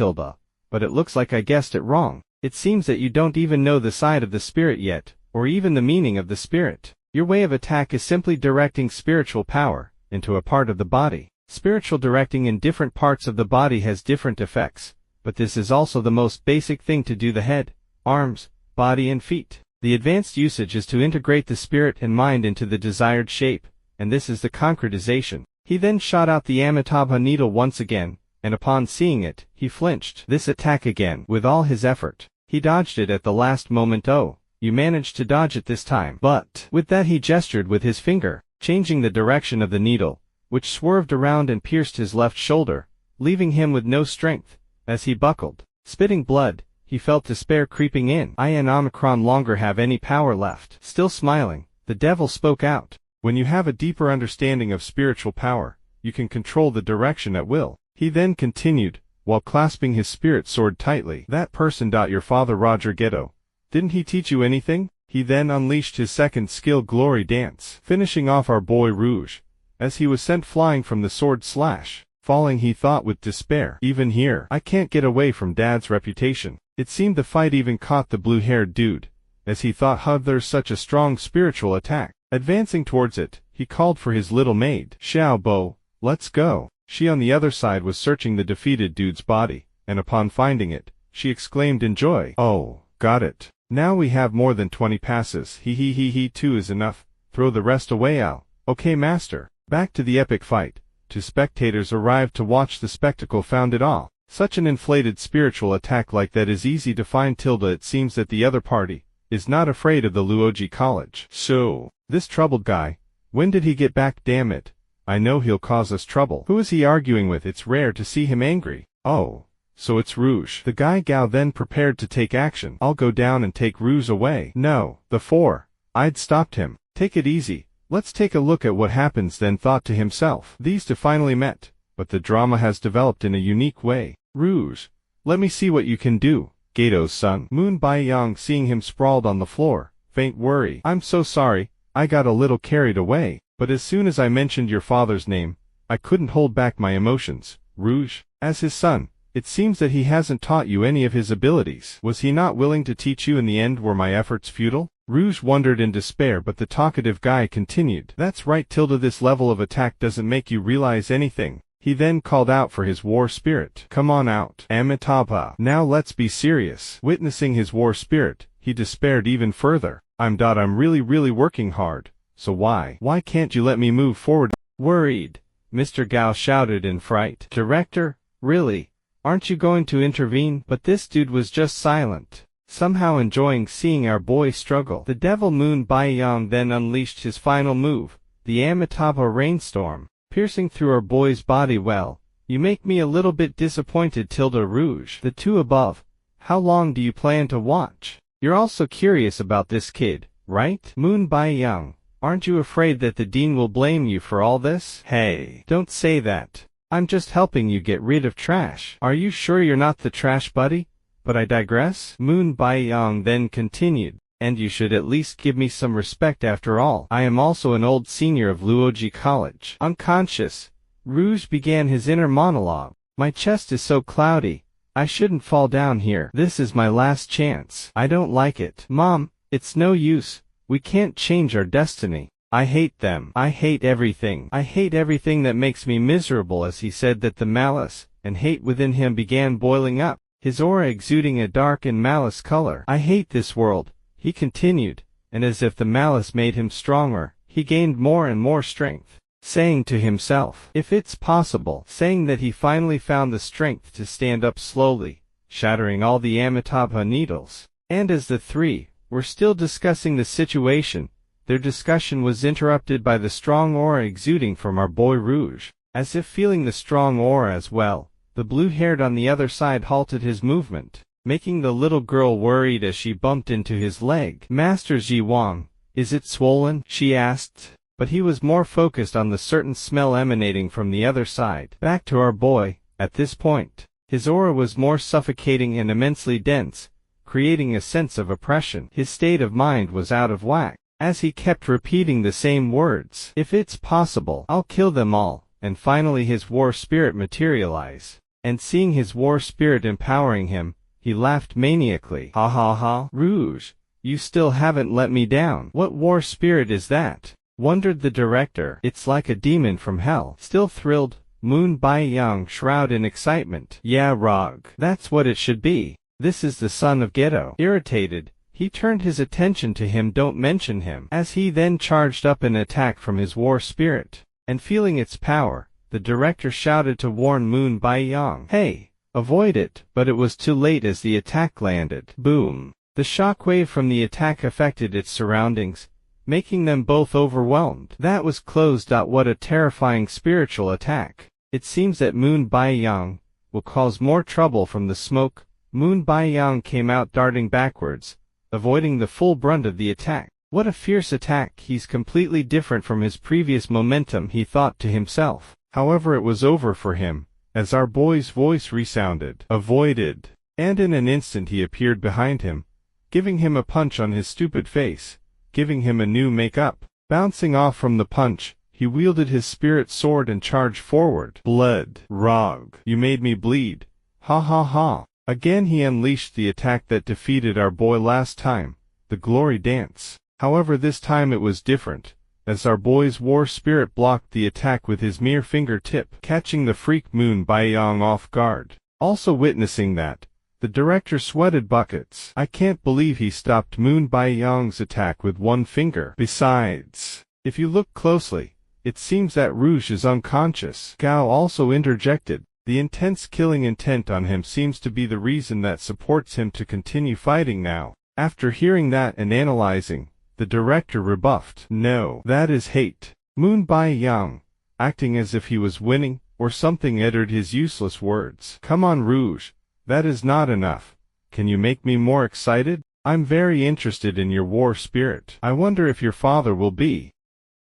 Speaker 1: but it looks like I guessed it wrong. It seems that you don't even know the side of the spirit yet, or even the meaning of the spirit. Your way of attack is simply directing spiritual power into a part of the body. Spiritual directing in different parts of the body has different effects, but this is also the most basic thing to do. The head, arms, body and feet. The advanced usage is to integrate the spirit and mind into the desired shape, and this is the concretization. He then shot out the Amitabha needle once again, and upon seeing it, he flinched. This attack again. With all his effort, he dodged it at the last moment. Oh, you managed to dodge it this time. But with that he gestured with his finger, changing the direction of the needle, which swerved around and pierced his left shoulder, leaving him with no strength. As he buckled, spitting blood, he felt despair creeping in. I and Omicron longer have any power left. Still smiling, the devil spoke out. When you have a deeper understanding of spiritual power, you can control the direction at will. He then continued, while clasping his spirit sword tightly. That person. Your father Roger Ghetto. Didn't he teach you anything? He then unleashed his second skill, Glory Dance, finishing off our boy Rouge, as he was sent flying from the sword slash. Falling, he thought with despair. Even here, I can't get away from Dad's reputation. It seemed the fight even caught the blue-haired dude, as he thought, how there's such a strong spiritual attack. Advancing towards it, he called for his little maid. Xiao Bo, let's go. She on the other side was searching the defeated dude's body, and upon finding it, she exclaimed in joy. Oh, got it. Now we have more than 20 passes. He 2 is enough. Throw the rest away, Al. Okay, master. Back to the epic fight. Two spectators arrived to watch the spectacle found it all. Such an inflated spiritual attack like that is easy to find. It seems that the other party is not afraid of the Luoji College. So, this troubled guy, when did he get back? Damn it. I know he'll cause us trouble. Who is he arguing with? It's rare to see him angry. Oh, so it's Rouge. The guy Gao then prepared to take action. I'll go down and take Rouge away. No, the four. I'd stopped him. Take it easy. Let's take a look at what happens, then thought to himself. These two finally met, but the drama has developed in a unique way. Rouge, let me see what you can do. Gato's son. Moon Baiyang, seeing him sprawled on the floor, faint worry. I'm so sorry, I got a little carried away, but as soon as I mentioned your father's name, I couldn't hold back my emotions. Rouge, as his son, it seems that he hasn't taught you any of his abilities. Was he not willing to teach you in the end? Were my efforts futile? Rouge wondered in despair, but the talkative guy continued. That's right, Tilda, this level of attack doesn't make you realize anything. He then called out for his war spirit. Come on out, Amitabha. Now let's be serious. Witnessing his war spirit, he despaired even further. I'm really working hard. So why can't you let me move forward? Worried, Mr. Gao shouted in fright. Director, really? Aren't you going to intervene? But this dude was just silent, somehow enjoying seeing our boy struggle. The devil Moon Baiyang then unleashed his final move, the Amitabha rainstorm, piercing through our boy's body. Well, you make me a little bit disappointed, Tilda. Rouge. The two above. How long do you plan to watch? You're also curious about this kid, right? Moon Baiyang, aren't you afraid that the dean will blame you for all this? Hey, don't say that. I'm just helping you get rid of trash. Are you sure you're not the trash buddy? But I digress. Moon Baiyang then continued. And you should at least give me some respect after all. I am also an old senior of Luoji College. Unconscious, Rouge began his inner monologue. My chest is so cloudy. I shouldn't fall down here. This is my last chance. I don't like it. Mom, it's no use. We can't change our destiny. I hate them. I hate everything. I hate everything that makes me miserable. As he said that, the malice and hate within him began boiling up, his aura exuding a dark and malice color. I hate this world, he continued, and as if the malice made him stronger, he gained more and more strength, saying to himself, if it's possible, saying that he finally found the strength to stand up slowly, shattering all the Amitabha needles. And as the three were still discussing the situation, their discussion was interrupted by the strong aura exuding from our boy Rouge. As if feeling the strong aura as well, the blue-haired on the other side halted his movement, making the little girl worried as she bumped into his leg. Master Ji Wang, is it swollen? She asked, but he was more focused on the certain smell emanating from the other side. Back to our boy, at this point, his aura was more suffocating and immensely dense, creating a sense of oppression. His state of mind was out of whack, as he kept repeating the same words. If it's possible, I'll kill them all. And finally his war spirit materialized, and seeing his war spirit empowering him, he laughed maniacally. Ha ha ha. Rouge, you still haven't let me down. What war spirit is that? Wondered the director. It's like a demon from hell. Still thrilled, Moon Baiyang shrouded in excitement. Yeah, Rog. That's what it should be. This is the son of Ghetto. Irritated, he turned his attention to him. Don't mention him. As he then charged up an attack from his war spirit, and feeling its power, the director shouted to warn Moon Baiyang. Hey! Avoid it, but it was too late as the attack landed. Boom! The shockwave from the attack affected its surroundings, making them both overwhelmed. That was closed. What a terrifying spiritual attack. It seems that Moon Baiyang will cause more trouble from the smoke. Moon Baiyang came out darting backwards, avoiding the full brunt of the attack. What a fierce attack. He's completely different from his previous momentum, he thought to himself. However, it was over for him, as our boy's voice resounded. Avoided. And in an instant he appeared behind him, giving him a punch on his stupid face, giving him a new make-up. Bouncing off from the punch, he wielded his spirit sword and charged forward. Blood. Rog. You made me bleed. Ha ha ha. Again he unleashed the attack that defeated our boy last time, the glory dance. However, this time it was different, as our boy's war spirit blocked the attack with his mere fingertip, catching the freak Moon Baiyang off guard. Also witnessing that, the director sweated buckets. I can't believe he stopped Moon Baiyang's attack with one finger. Besides, if you look closely, it seems that Rouge is unconscious. Gao also interjected. The intense killing intent on him seems to be the reason that supports him to continue fighting now. After hearing that and analyzing, the director rebuffed. No, that is hate. Moon Bai-yang, acting as if he was winning, or something, uttered his useless words. Come on, Rouge, that is not enough. Can you make me more excited? I'm very interested in your war spirit. I wonder if your father will be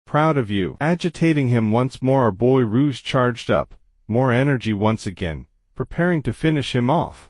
Speaker 1: proud of you. Agitating him once more, our boy Rouge charged up, more energy once again, preparing to finish him off.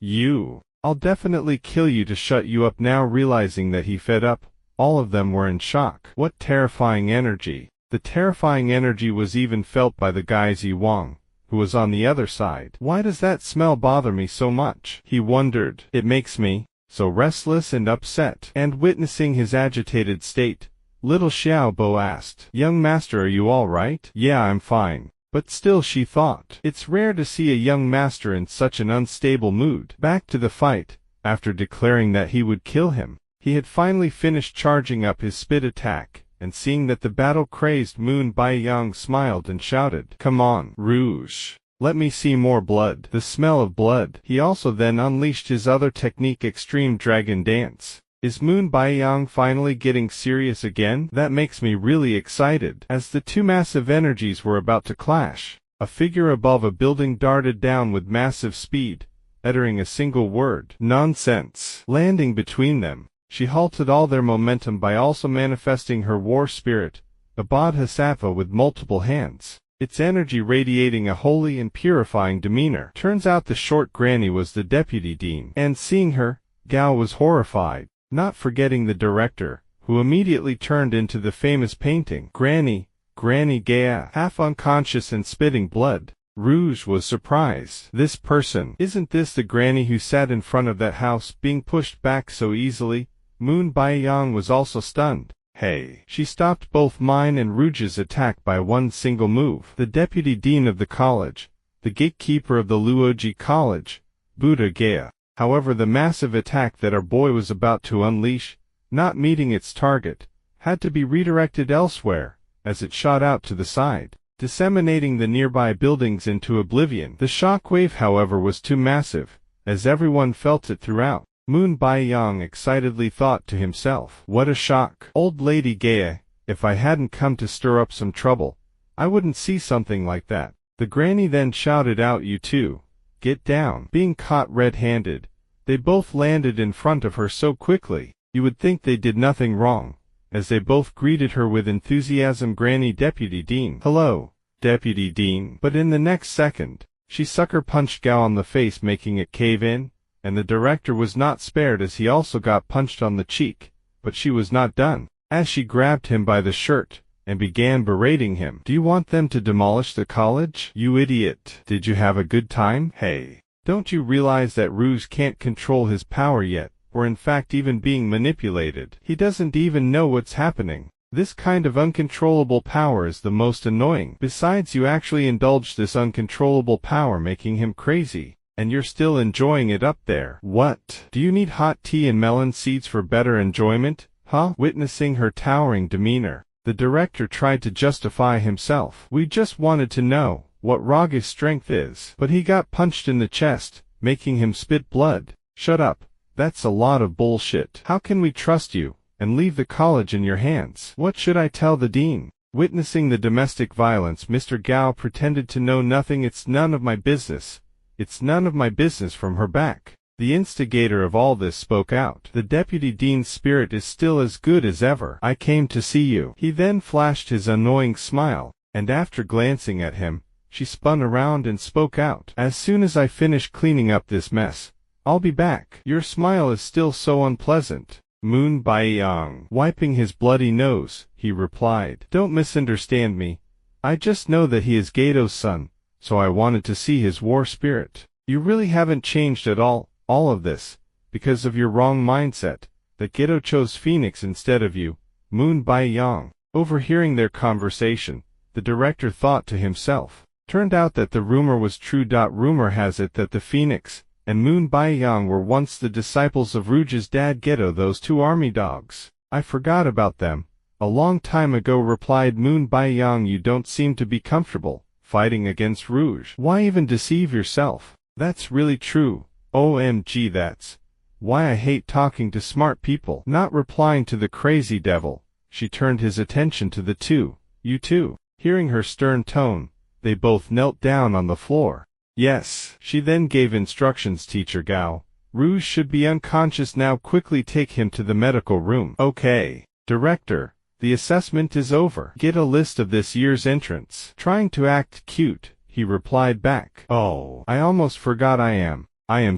Speaker 1: I'll definitely kill you to shut you up now. Realizing that he fed up, all of them were in shock. What terrifying energy. The terrifying energy was even felt by the guy Zi Wang, who was on the other side. Why does that smell bother me so much? He wondered. It makes me so restless and upset. And witnessing his agitated state, little Xiao Bo asked, Young master, are you all right? Yeah, I'm fine. But still, she thought, it's rare to see a young master in such an unstable mood. Back to the fight. After declaring that he would kill him, he had finally finished charging up his spit attack, and seeing that the battle-crazed Moon Bai-yang smiled and shouted, Come on, Rouge. Let me see more blood. The smell of blood. He also then unleashed his other technique, Extreme Dragon Dance. Is Moon Bai-yang finally getting serious again? That makes me really excited. As the two massive energies were about to clash, a figure above a building darted down with massive speed, uttering a single word, nonsense. Landing between them, she halted all their momentum by also manifesting her war spirit, a bodhisattva with multiple hands, its energy radiating a holy and purifying demeanor. Turns out the short granny was the deputy dean, and seeing her, Gao was horrified. Not forgetting the director, who immediately turned into the famous painting. Granny Gaia, half unconscious and spitting blood. Rouge was surprised. This person, isn't this the granny who sat in front of that house, being pushed back so easily? Moon Bai-yang was also stunned. Hey, she stopped both mine and Rouge's attack by one single move. The deputy dean of the college, the gatekeeper of the Luoji College, Buddha Gaia. However, the massive attack that our boy was about to unleash, not meeting its target, had to be redirected elsewhere, as it shot out to the side, disseminating the nearby buildings into oblivion. The shockwave, however, was too massive, as everyone felt it throughout. Moon Bai-yang excitedly thought to himself, what a shock. Old Lady Gaia, if I hadn't come to stir up some trouble, I wouldn't see something like that. The granny then shouted out, you two, get down. Being caught red-handed, they both landed in front of her so quickly, you would think they did nothing wrong, as they both greeted her with enthusiasm. Granny, Deputy Dean. Hello, Deputy Dean. But in the next second, she sucker punched Gao on the face, making it cave in, and the director was not spared as he also got punched on the cheek. But she was not done, as she grabbed him by the shirt and began berating him. Do you want them to demolish the college? You idiot. Did you have a good time? Hey, don't you realize that Rouge can't control his power yet, or in fact even being manipulated? He doesn't even know what's happening. This kind of uncontrollable power is the most annoying. Besides, you actually indulged this uncontrollable power, making him crazy, and you're still enjoying it up there. What? Do you need hot tea and melon seeds for better enjoyment? Huh? Witnessing her towering demeanor, the director tried to justify himself. We just wanted to know what Raga's strength is. But he got punched in the chest, making him spit blood. Shut up. That's a lot of bullshit. How can we trust you and leave the college in your hands? What should I tell the dean? Witnessing the domestic violence, Mr. Gao pretended to know nothing. It's none of my business. It's none of my business. From her back, the instigator of all this spoke out. The deputy dean's spirit is still as good as ever. I came to see you. He then flashed his annoying smile, and after glancing at him, she spun around and spoke out. As soon as I finish cleaning up this mess, I'll be back. Your smile is still so unpleasant. Moon Bai-yang, wiping his bloody nose, he replied. Don't misunderstand me. I just know that he is Gato's son, so I wanted to see his war spirit. You really haven't changed at all of this, because of your wrong mindset, that Gato chose Phoenix instead of you. Moon Bai-yang. Overhearing their conversation, the director thought to himself. Turned out that the rumor was true. Rumor has it that the Phoenix and Moon Bai-yang were once the disciples of Rouge's dad Gato, those two army dogs. I forgot about them. A long time ago, replied Moon Bai-yang. You don't seem to be comfortable fighting against Rouge. Why even deceive yourself? That's really true. OMG, that's Why I hate talking to smart people. Not replying to the crazy devil, she turned his attention to the two. You two. Hearing her stern tone, they both knelt down on the floor. Yes. She then gave instructions. Teacher Gao, Rouge should be unconscious now. Quickly take him to the medical room. Okay. Director, the assessment is over. Get a list of this year's entrants. Trying to act cute, he replied back. Oh, I almost forgot I am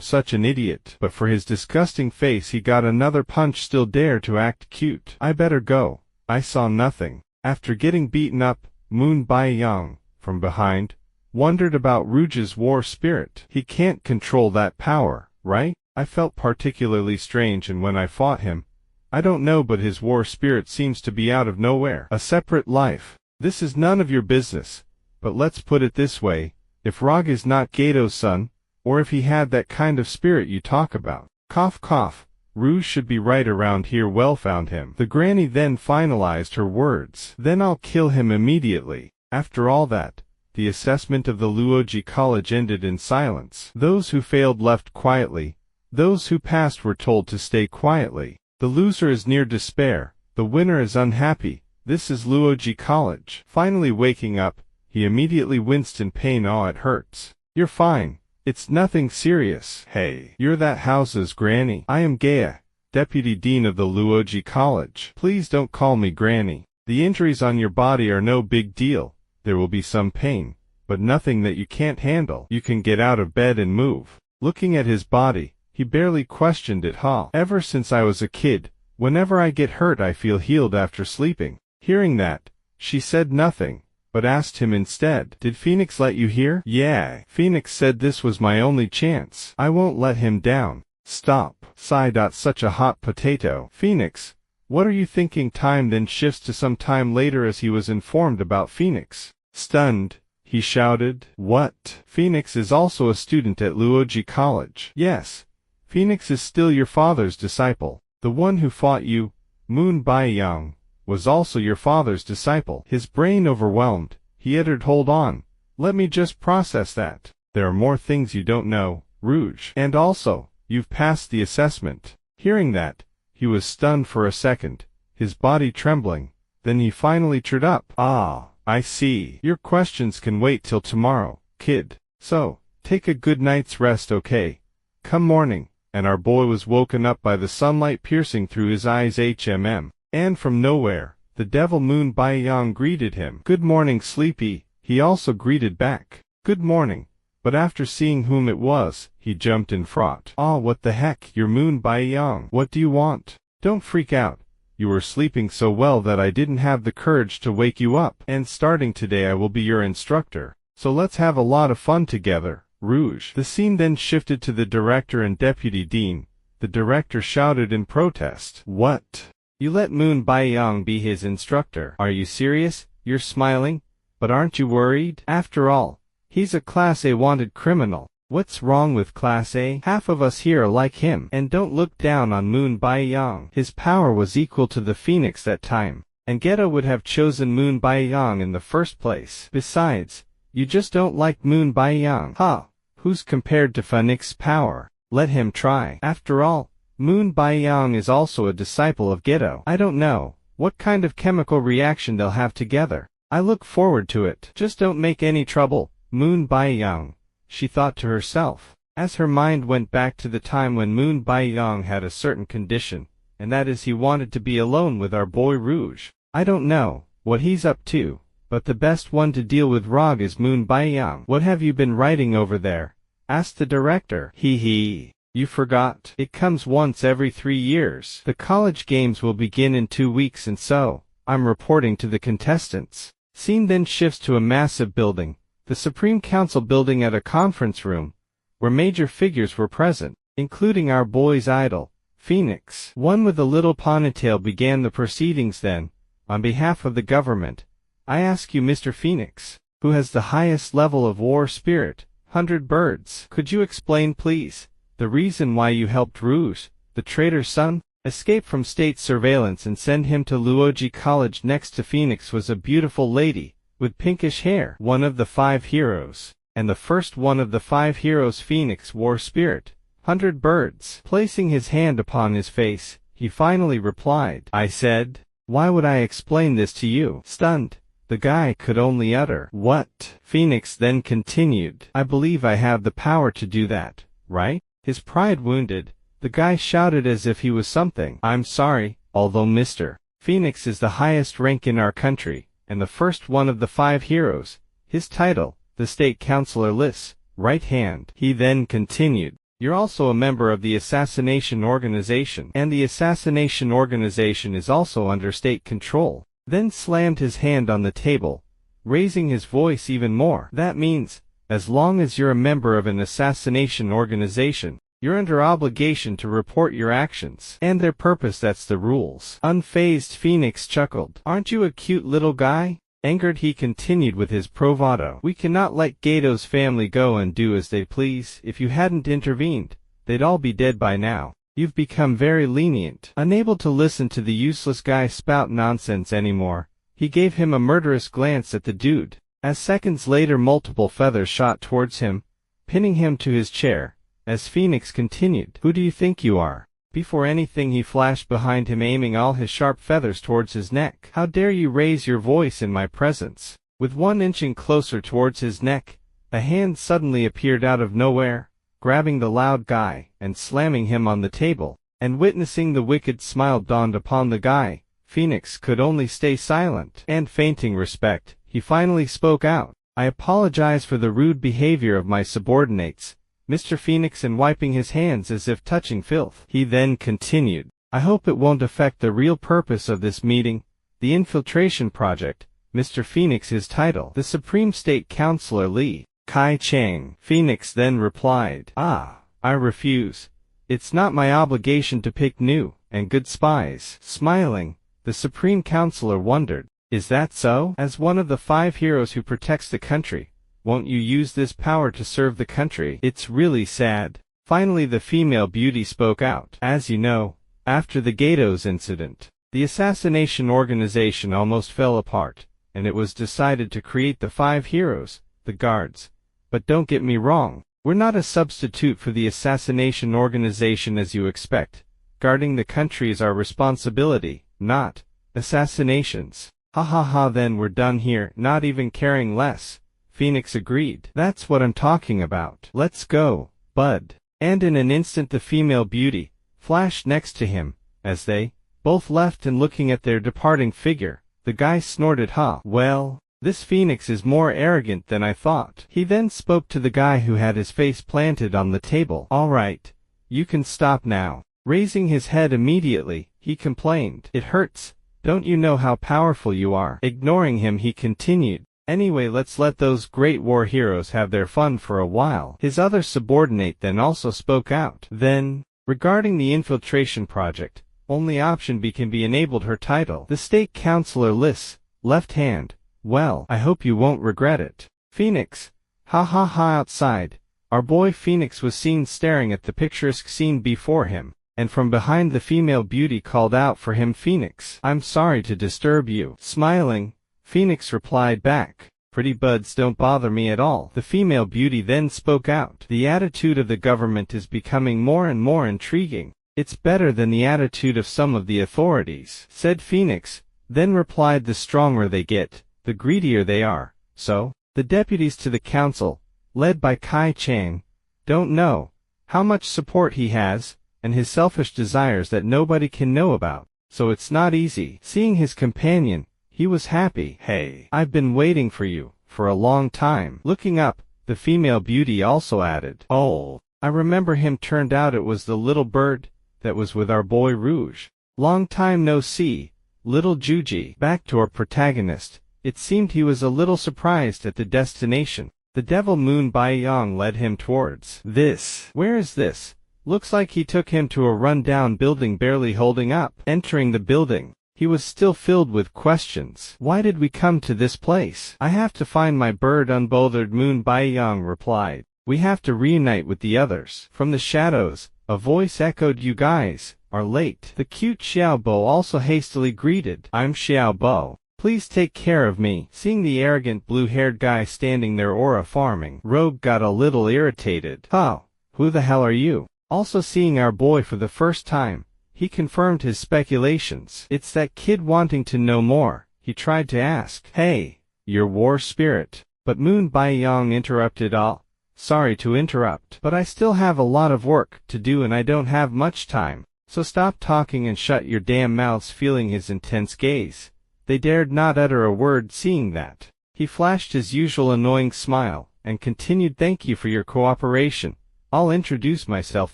Speaker 1: such an idiot. But for his disgusting face he got another punch. Still dare to act cute. I better go. I saw nothing. After getting beaten up, Moon Baiyang, from behind, wondered about Rouge's war spirit. He can't control that power, right? I felt particularly strange, and when I fought him, I don't know, but his war spirit seems to be out of nowhere. A separate life. This is none of your business. But let's put it this way, if Rog is not Gato's son, or if he had that kind of spirit you talk about, cough cough, Rouge should be right around here. Well, found him. The granny then finalized her words. Then I'll kill him immediately. After all that, the assessment of the Luoji College ended in silence. Those who failed left quietly. Those who passed were told to stay quietly. The loser is near despair. The winner is unhappy. This is Luoji College. Finally waking up, he immediately winced in pain. Oh, it hurts. You're fine. It's nothing serious. Hey, you're that house's granny. I am Gaia, Deputy Dean of the Luoji College. Please don't call me granny. The injuries on your body are no big deal. There will be some pain, but nothing that you can't handle. You can get out of bed and move. Looking at his body, he barely questioned it. Ever since I was a kid, whenever I get hurt I feel healed after sleeping. Hearing that, she said nothing, but asked him instead, did Phoenix let you hear? Yeah. Phoenix said this was my only chance. I won't let him down. Stop. Sigh. Such a hot potato. Phoenix, what are you thinking? Time then shifts to some time later as he was informed about Phoenix. Stunned, he shouted, what? Phoenix is also a student at Luoji College. Yes. Phoenix is still your father's disciple. The one who fought you, Moon Baiyang, was also your father's disciple. His brain overwhelmed, he uttered, hold on, let me just process that. There are more things you don't know, Rouge. And also, you've passed the assessment. Hearing that, he was stunned for a second, his body trembling, then he finally cheered up. Ah, I see. Your questions can wait till tomorrow, kid. So, take a good night's rest, okay? Come morning. And our boy was woken up by the sunlight piercing through his eyes. And from nowhere, the devil Moon Baiyang greeted him. Good morning, sleepy. He also greeted back. Good morning. But after seeing whom it was, he jumped in fright. Ah, what the heck, you're Moon Baiyang. What do you want? Don't freak out. You were sleeping so well that I didn't have the courage to wake you up. And starting today I will be your instructor. So let's have a lot of fun together, Rouge. The scene then shifted to the director and deputy dean. The director shouted in protest. What? You let Moon Baiyang be his instructor? Are you serious? You're smiling? But aren't you worried? After all, he's a Class A wanted criminal. What's wrong with Class A? Half of us here are like him. And don't look down on Moon Baiyang. His power was equal to the Phoenix that time, and Geto would have chosen Moon Baiyang in the first place. Besides, you just don't like Moon Baiyang. Who's compared to Phoenix's power? Let him try. After all, Moon Baiyang is also a disciple of Geto. I don't know what kind of chemical reaction they'll have together. I look forward to it. Just don't make any trouble, Moon Baiyang, she thought to herself, as her mind went back to the time when Moon Baiyang had a certain condition, and that is he wanted to be alone with our boy Rouge. I don't know what he's up to, but the best one to deal with Rog is Moon Baiyang. What have you been writing over there? Asked the director. Hee. You forgot. It comes once every 3 years. The college games will begin in 2 weeks, and so, I'm reporting to the contestants. Scene then shifts to a massive building, the Supreme Council building, at a conference room, where major figures were present, including our boy's idol, Phoenix. One with a little ponytail began the proceedings. Then, on behalf of the government, I ask you, Mr. Phoenix, who has the highest level of war spirit, 100 birds. Could you explain, please, the reason why you helped Rouge, the traitor's son, escape from state surveillance and send him to Luoji College? Next to Phoenix was a beautiful lady, with pinkish hair, one of the 5 heroes, and the first one of the 5 heroes. Phoenix war spirit, 100 birds. Placing his hand upon his face, he finally replied. I said, "Why would I explain this to you?" Stunned, the guy could only utter, "What?" Phoenix then continued, "I believe I have the power to do that, right?" His pride wounded, the guy shouted as if he was something. "I'm sorry, although Mr. Phoenix is the highest rank in our country, and the first one of the 5 heroes. His title, the State Councilor Lys, right hand." He then continued, "You're also a member of the Assassination Organization, and the Assassination Organization is also under state control." Then slammed his hand on the table, raising his voice even more. "That means, as long as you're a member of an assassination organization, you're under obligation to report your actions and their purpose. That's the rules." Unfazed, Phoenix chuckled. "Aren't you a cute little guy?" Angered, he continued with his bravado. "We cannot let Gato's family go and do as they please. If you hadn't intervened, they'd all be dead by now. You've become very lenient." Unable to listen to the useless guy spout nonsense anymore, he gave him a murderous glance at the dude. As seconds later multiple feathers shot towards him, pinning him to his chair, as Phoenix continued, "Who do you think you are?" Before anything, he flashed behind him, aiming all his sharp feathers towards his neck. "How dare you raise your voice in my presence?" With one inching closer towards his neck, a hand suddenly appeared out of nowhere, grabbing the loud guy and slamming him on the table. And witnessing the wicked smile dawned upon the guy, Phoenix could only stay silent. And fainting respect, he finally spoke out. "I apologize for the rude behavior of my subordinates, Mr. Phoenix," and wiping his hands as if touching filth, he then continued, "I hope it won't affect the real purpose of this meeting, the infiltration project, Mr. Phoenix. His title, the Supreme State Councilor Li Kai-Chang." Phoenix then replied, I refuse. It's not my obligation to pick new and good spies." Smiling, the Supreme Councilor wondered, "Is that so? As one of the 5 heroes who protects the country, won't you use this power to serve the country? It's really sad." Finally, the female beauty spoke out. "As you know, after the Gatos incident, the assassination organization almost fell apart, and it was decided to create the 5 heroes, the guards. But don't get me wrong, we're not a substitute for the assassination organization as you expect. Guarding the country is our responsibility, not assassinations." "Ha ha ha, then we're done here, not even caring less," Phoenix agreed. "That's what I'm talking about. Let's go, bud." And in an instant the female beauty flashed next to him. As they both left and looking at their departing figure, the guy snorted, "Huh, well, this Phoenix is more arrogant than I thought." He then spoke to the guy who had his face planted on the table. "All right, you can stop now." Raising his head immediately, he complained, "It hurts. Don't you know how powerful you are?" Ignoring him, he continued, "Anyway, let's let those great war heroes have their fun for a while." His other subordinate then also spoke out. "Then, regarding the infiltration project, only option B can be enabled. Her title, the State Councilor Lys, left hand. Well, I hope you won't regret it." Phoenix, ha ha ha. Outside, our boy Phoenix was seen staring at the picturesque scene before him, and from behind the female beauty called out for him, "Phoenix, I'm sorry to disturb you." Smiling, Phoenix replied back, "Pretty buds don't bother me at all." The female beauty then spoke out. "The attitude of the government is becoming more and more intriguing. It's better than the attitude of some of the authorities," said Phoenix, then replied, "The stronger they get, the greedier they are. So, the deputies to the council, led by Kai-Chang, don't know how much support he has, and his selfish desires that nobody can know about. So it's not easy." Seeing his companion, he was happy. "Hey, I've been waiting for you for a long time." Looking up, the female beauty also added, "Oh, I remember him. Turned out it was the little bird that was with our boy Rouge. Long time no see, little Juji." Back to our protagonist, it seemed he was a little surprised at the destination. The Devil Moon Baiyang led him towards. "This. Where is this? Looks like he took him to a run-down building barely holding up." Entering the building, he was still filled with questions. "Why did we come to this place?" "I have to find my bird," unbothered Moon Baiyang replied. "We have to reunite with the others." From the shadows, a voice echoed, "You guys are late." The cute Xiao Bo also hastily greeted. "I'm Xiao Bo. Please take care of me." Seeing the arrogant blue-haired guy standing there, Aura farming, Rogue got a little irritated. "Huh, who the hell are you?" Also seeing our boy for the first time, he confirmed his speculations. It's that kid wanting to know more. He tried to ask, "Hey, your war spirit." But Moon Baiyang interrupted all. "Sorry to interrupt, but I still have a lot of work to do and I don't have much time. So stop talking and shut your damn mouths." Feeling his intense gaze, they dared not utter a word. Seeing that, he flashed his usual annoying smile, and continued, "Thank you for your cooperation. I'll introduce myself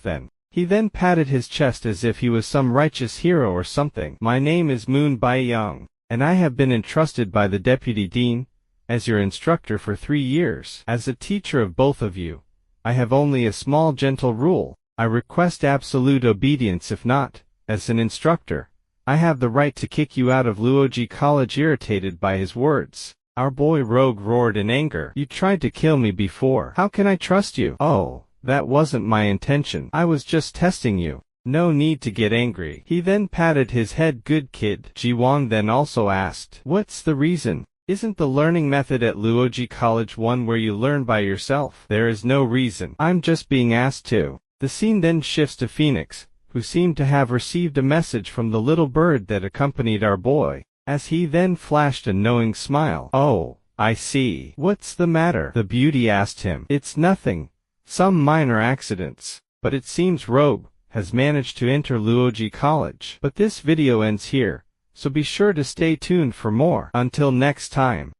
Speaker 1: then." He then patted his chest as if he was some righteous hero or something. "My name is Moon Baiyang, and I have been entrusted by the Deputy Dean as your instructor for 3 years. As a teacher of both of you, I have only a small gentle rule. I request absolute obedience. If not, as an instructor, I have the right to kick you out of Luoji College." Irritated by his words, our boy Rogue roared in anger. "You tried to kill me before. How can I trust you?" "Oh, that wasn't my intention. I was just testing you. No need to get angry." He then patted his head. "Good kid." Jiwang then also asked, "What's the reason? Isn't the learning method at Luoji College one where you learn by yourself?" "There is no reason. I'm just being asked to." The scene then shifts to Phoenix, who seemed to have received a message from the little bird that accompanied our boy, as he then flashed a knowing smile. "Oh, I see. What's the matter?" the beauty asked him. "It's nothing. Some minor accidents. But it seems Rogue has managed to enter Luoji College." But this video ends here, so be sure to stay tuned for more. Until next time.